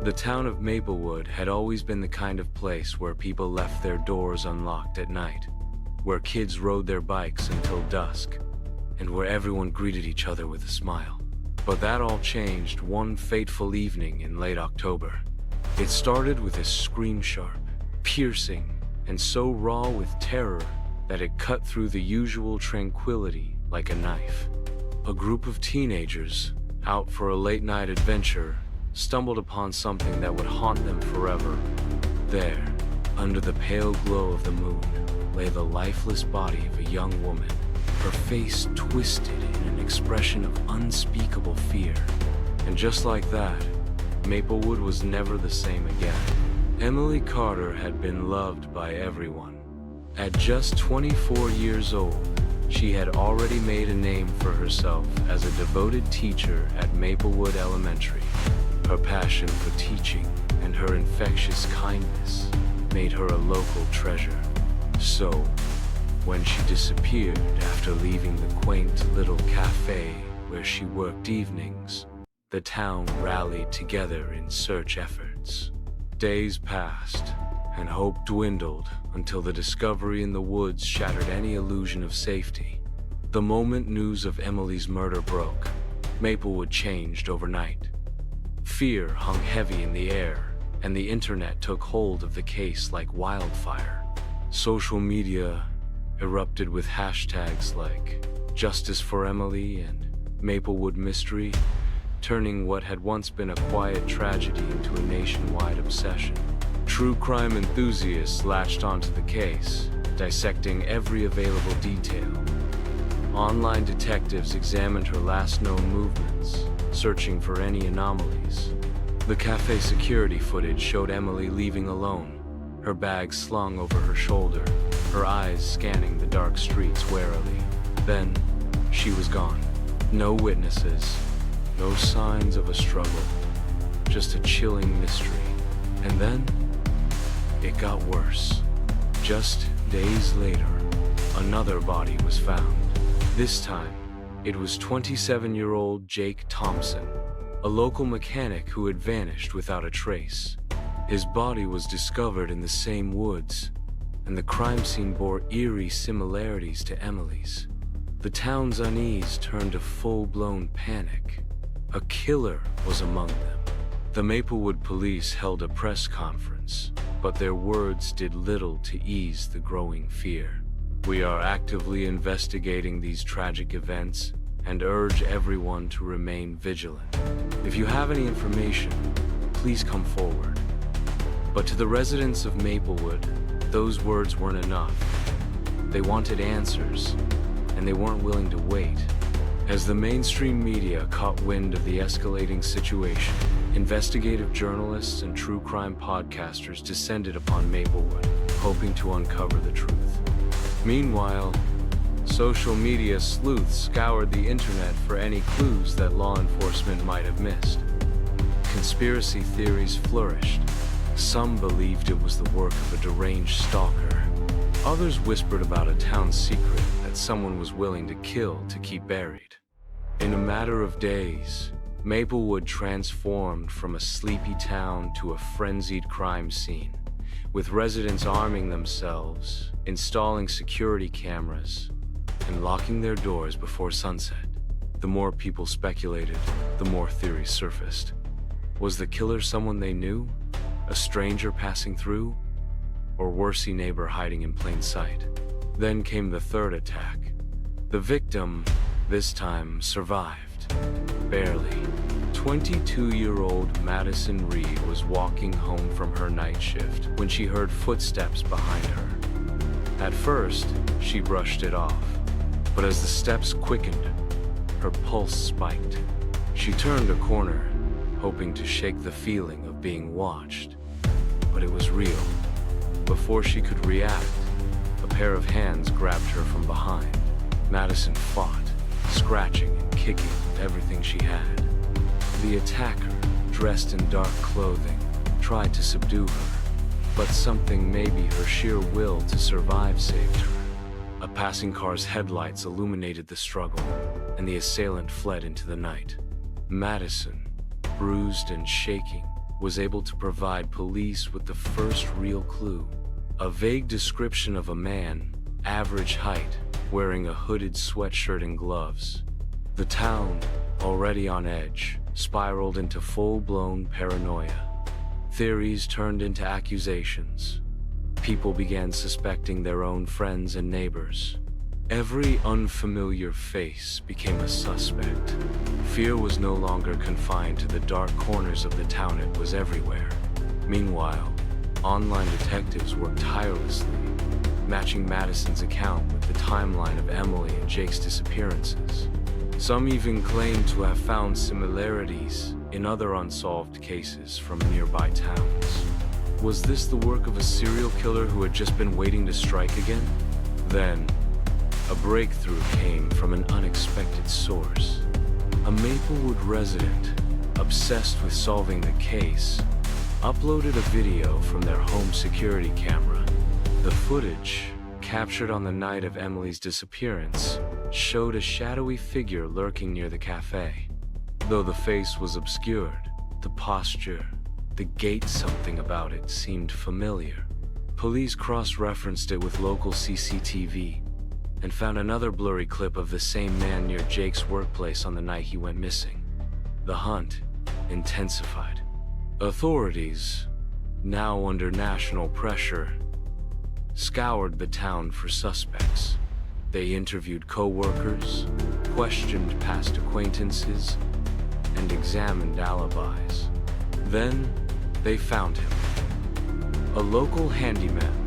The town of Maplewood had always been the kind of place where people left their doors unlocked at night, where kids rode their bikes until dusk, and where everyone greeted each other with a smile. But that all changed one fateful evening in late October. It started with a scream sharp, piercing, and so raw with terror that it cut through the usual tranquility like a knife. A group of teenagers, out for a late-night adventure, stumbled upon something that would haunt them forever. There, under the pale glow of the moon, lay the lifeless body of a young woman, her face twisted in an expression of unspeakable fear. And just like that, Maplewood was never the same again. Emily Carter had been loved by everyone. At just 24 years old, she had already made a name for herself as a devoted teacher at Maplewood Elementary. Her passion for teaching and her infectious kindness made her a local treasure. So, when she disappeared after leaving the quaint little cafe where she worked evenings, the town rallied together in search efforts. Days passed, and hope dwindled until the discovery in the woods shattered any illusion of safety. The moment news of Emily's murder broke, Maplewood changed overnight. Fear hung heavy in the air, and the internet took hold of the case like wildfire. Social media erupted with hashtags like Justice for Emily and Maplewood Mystery, turning what had once been a quiet tragedy into a nationwide obsession. True crime enthusiasts latched onto the case, dissecting every available detail. Online detectives examined her last known movements, searching for any anomalies. The cafe security footage showed Emily leaving alone, her bag slung over her shoulder, her eyes scanning the dark streets warily. Then, she was gone. No witnesses, no signs of a struggle, just a chilling mystery. And then, it got worse. Just days later, another body was found. This time, it was 27-year-old Jake Thompson, a local mechanic who had vanished without a trace. His body was discovered in the same woods, and the crime scene bore eerie similarities to Emily's. The town's unease turned to full-blown panic. A killer was among them. The Maplewood police held a press conference, but their words did little to ease the growing fear. We are actively investigating these tragic events and urge everyone to remain vigilant. If you have any information, please come forward. But to the residents of Maplewood, those words weren't enough. They wanted answers, and they weren't willing to wait. As the mainstream media caught wind of the escalating situation, investigative journalists and true crime podcasters descended upon Maplewood, hoping to uncover the truth. Meanwhile, social media sleuths scoured the internet for any clues that law enforcement might have missed. Conspiracy theories flourished. Some believed it was the work of a deranged stalker. Others whispered about a town secret that someone was willing to kill to keep buried. In a matter of days, Maplewood transformed from a sleepy town to a frenzied crime scene, with residents arming themselves, installing security cameras, and locking their doors before sunset. The more people speculated, the more theories surfaced. Was the killer someone they knew? A stranger passing through? Or worse, a neighbor hiding in plain sight? Then came the third attack. The victim, this time, survived. Barely. 22-year-old Madison Reed was walking home from her night shift when she heard footsteps behind her. At first, she brushed it off, but as the steps quickened, her pulse spiked. She turned a corner, hoping to shake the feeling of being watched, but it was real. Before she could react, a pair of hands grabbed her from behind. Madison fought, scratching and kicking with everything she had. The attacker, dressed in dark clothing, tried to subdue her, but something, maybe her sheer will to survive, saved her. A passing car's headlights illuminated the struggle, and the assailant fled into the night. Madison, bruised and shaking, was able to provide police with the first real clue. A vague description of a man, average height, wearing a hooded sweatshirt and gloves. The town, already on edge, spiraled into full-blown paranoia. Theories turned into accusations. People began suspecting their own friends and neighbors. Every unfamiliar face became a suspect. Fear was no longer confined to the dark corners of the town, it was everywhere. Meanwhile, online detectives worked tirelessly, matching Madison's account with the timeline of Emily and Jake's disappearances. Some even claimed to have found similarities in other unsolved cases from nearby towns. Was this the work of a serial killer who had just been waiting to strike again? Then, a breakthrough came from an unexpected source. A Maplewood resident, obsessed with solving the case, uploaded a video from their home security camera. The footage, captured on the night of Emily's disappearance, showed a shadowy figure lurking near the cafe. Though the face was obscured, the posture, the gait, something about it seemed familiar. Police cross-referenced it with local CCTV and found another blurry clip of the same man near Jake's workplace on the night he went missing. The hunt intensified. Authorities, now under national pressure, scoured the town for suspects. They interviewed co-workers, questioned past acquaintances, and examined alibis. Then, they found him. A local handyman,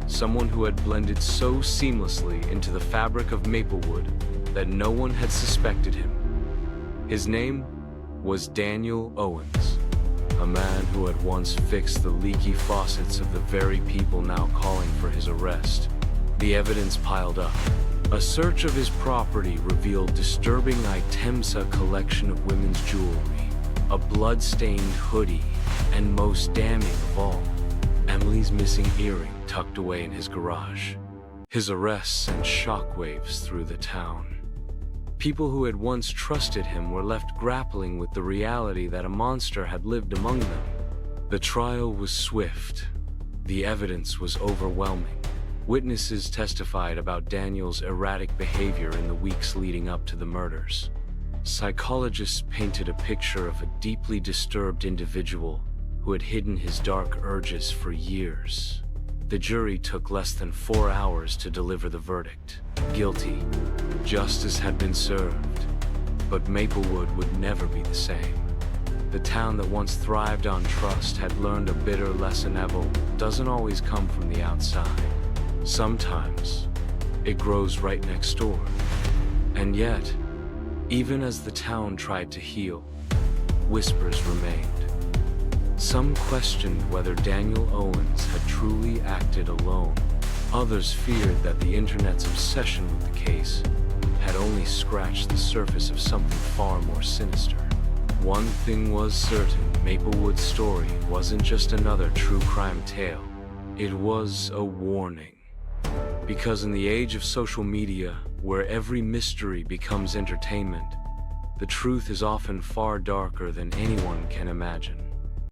someone who had blended so seamlessly into the fabric of Maplewood that no one had suspected him. His name was Daniel Owens, a man who had once fixed the leaky faucets of the very people now calling for his arrest. The evidence piled up. A search of his property revealed disturbing items, a collection of women's jewelry, a blood-stained hoodie, and most damning of all, Emily's missing earring tucked away in his garage. His arrest sent shockwaves through the town. People who had once trusted him were left grappling with the reality that a monster had lived among them. The trial was swift. The evidence was overwhelming. Witnesses testified about Daniel's erratic behavior in the weeks leading up to the murders. Psychologists painted a picture of a deeply disturbed individual who had hidden his dark urges for years. The jury took less than 4 hours to deliver the verdict. Guilty. Justice had been served, but Maplewood would never be the same. The town that once thrived on trust had learned a bitter lesson: evil doesn't always come from the outside. Sometimes, it grows right next door. And yet, even as the town tried to heal, whispers remained. Some questioned whether Daniel Owens had truly acted alone. Others feared that the internet's obsession with the case had only scratched the surface of something far more sinister. One thing was certain: Maplewood's story wasn't just another true crime tale. It was a warning. Because in the age of social media, where every mystery becomes entertainment, the truth is often far darker than anyone can imagine.